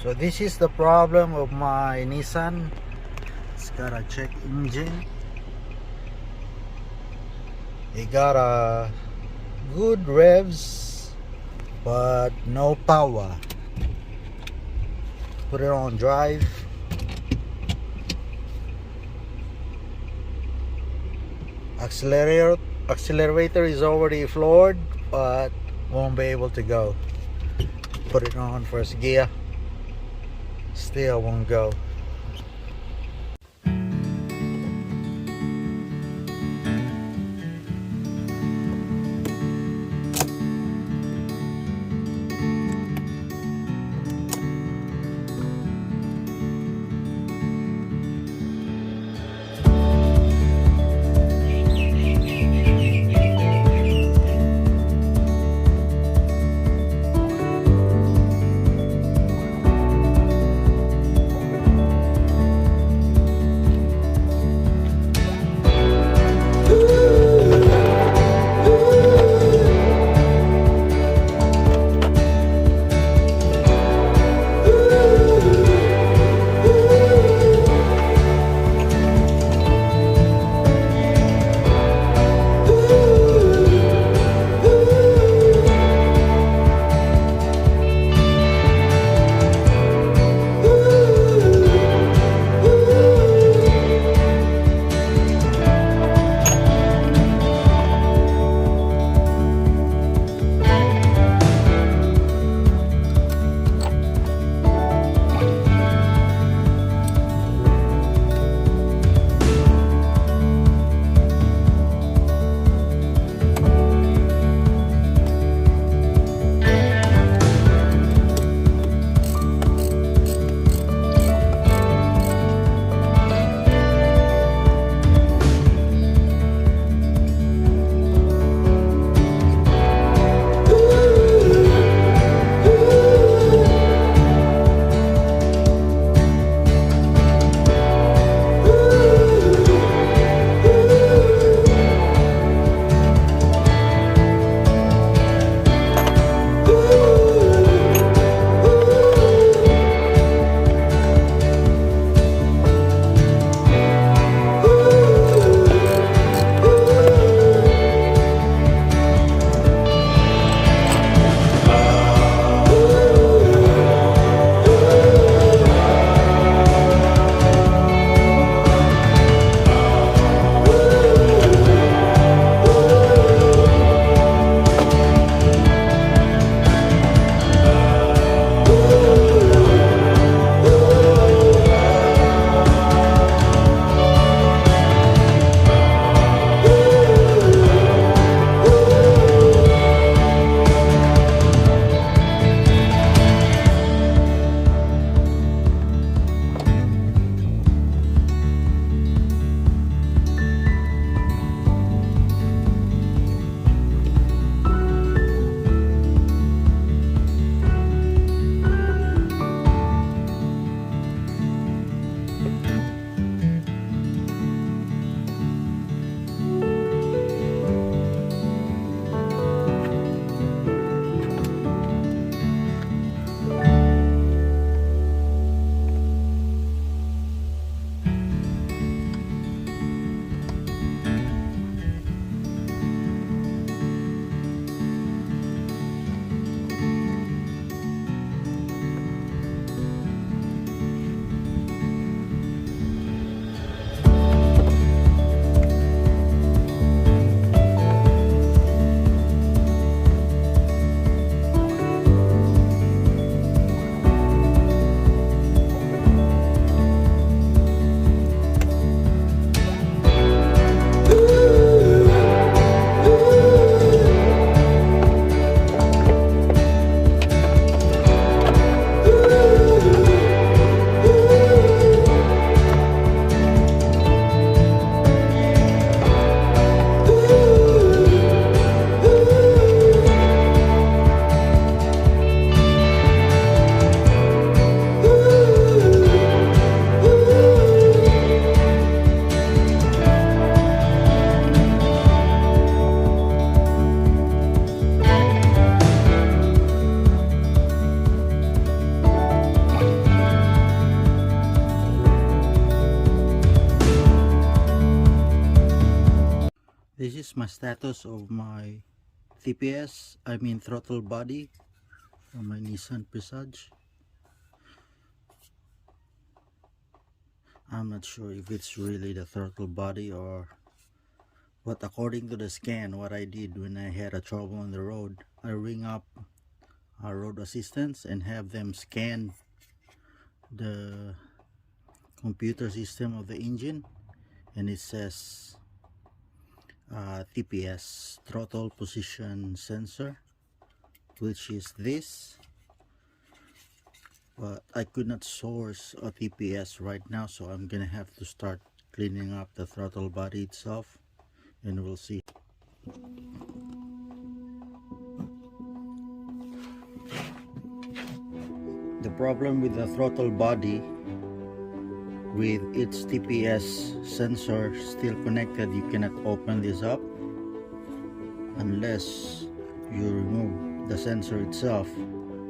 So this is the problem of my Nissan. It's got a check engine. It got a good revs but no power. Put it on drive. Accelerator is already floored but won't be able to go. Put it on first gear, still won't go. my status of my TPS, I mean throttle body on my Nissan Presage. I'm not sure if it's really the throttle body or what. According to the scan, what I did when I had a trouble on the road, I ring up our road assistants and have them scan the computer system of the engine, and it says TPS, throttle position sensor, which is this, but I could not source a TPS right now, so I'm gonna have to start cleaning up the throttle body itself, and we'll see. The problem with the throttle body, with its TPS sensor still connected, you cannot open this up unless you remove the sensor itself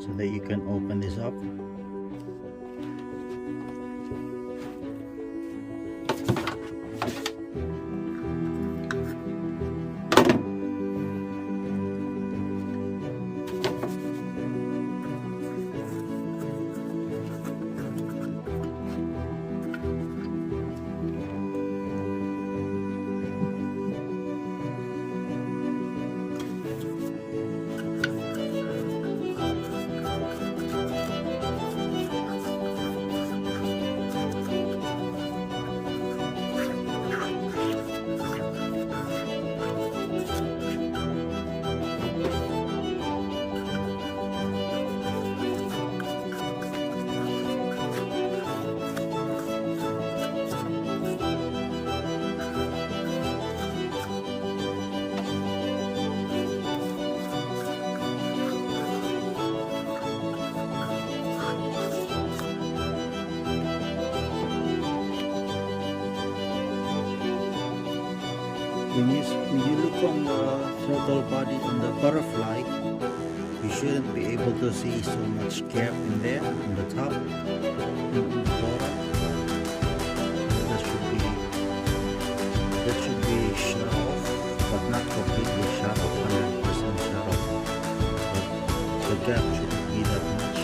so that you can open this up. When you look on the throttle body on the butterfly, you shouldn't be able to see so much gap in there on the top and on the bottom. That should be shut off, but not completely shut off, 100% shut off. But the gap shouldn't be that much.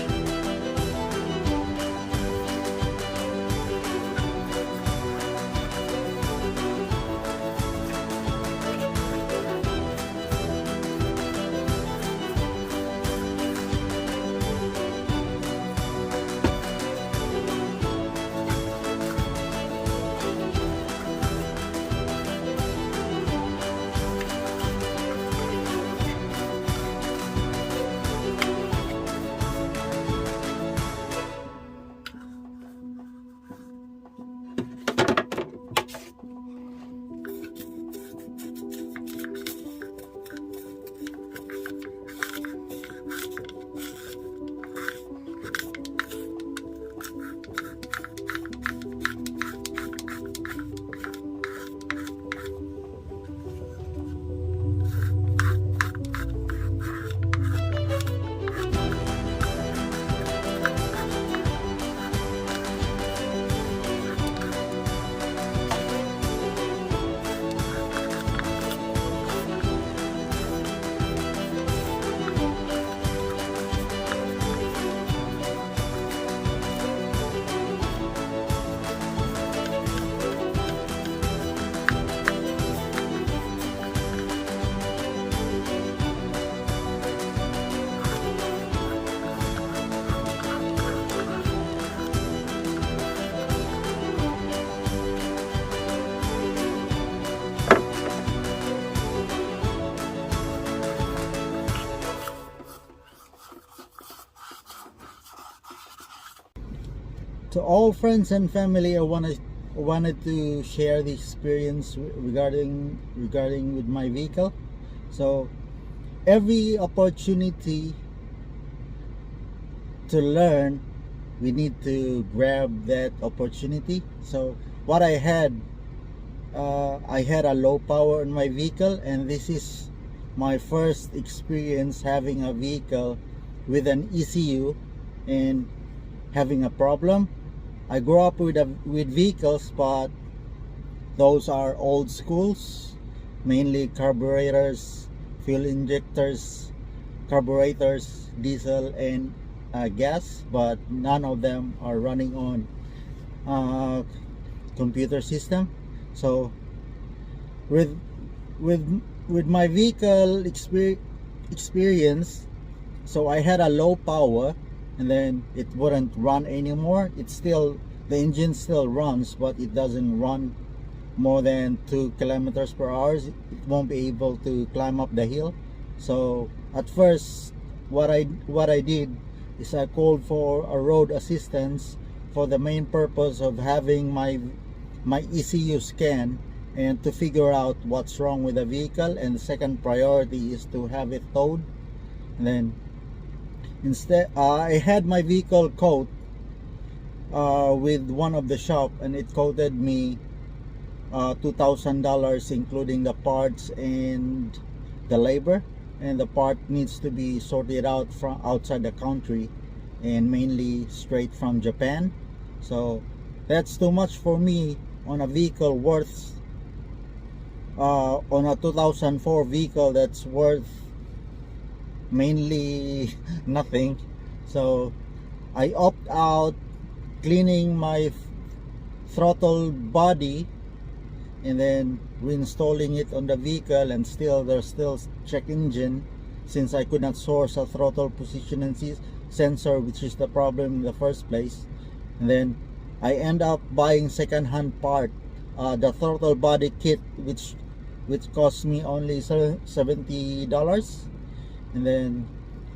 To all friends and family, I wanted to share the experience regarding with my vehicle. So every opportunity to learn, we need to grab that opportunity. So what I had a low power in my vehicle, and this is my first experience having a vehicle with an ECU and having a problem. I grew up with vehicles, but those are old schools, mainly carburetors, fuel injectors, carburetors, diesel, and gas, but none of them are running on computer system. So with with with my vehicle experience, so I had a low power, and then it wouldn't run anymore. It's still, the engine still runs, but it doesn't run more than 2 kilometers per hour. It won't be able to climb up the hill. So at first, what I did is I called for a road assistance for the main purpose of having my ECU scan and to figure out what's wrong with the vehicle. And the second priority is to have it towed. And then instead, I had my vehicle quote with one of the shop, and it quoted me $2,000, including the parts and the labor. And the part needs to be sorted out from outside the country, and mainly straight from Japan. So that's too much for me on a vehicle worth on a 2004 vehicle that's worth mainly nothing. So I opt out cleaning my throttle body and then reinstalling it on the vehicle, and still there's still check engine, since I could not source a throttle position sensor, which is the problem in the first place. And then I end up buying second-hand part, the throttle body kit, which cost me only $70. And then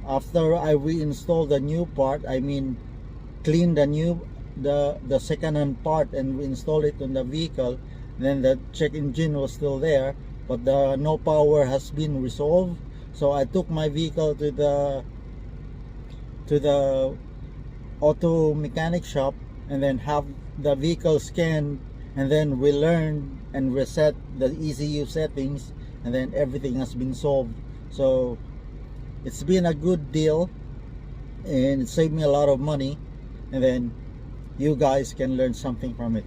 after I reinstall the new part, I mean clean the second-hand part and reinstall it on the vehicle, then the check engine was still there, but the no power has been resolved. So I took my vehicle to the auto mechanic shop, and then have the vehicle scanned, and then we learned and reset the ECU settings, and then everything has been solved. So it's been a good deal, and it saved me a lot of money, and then you guys can learn something from it.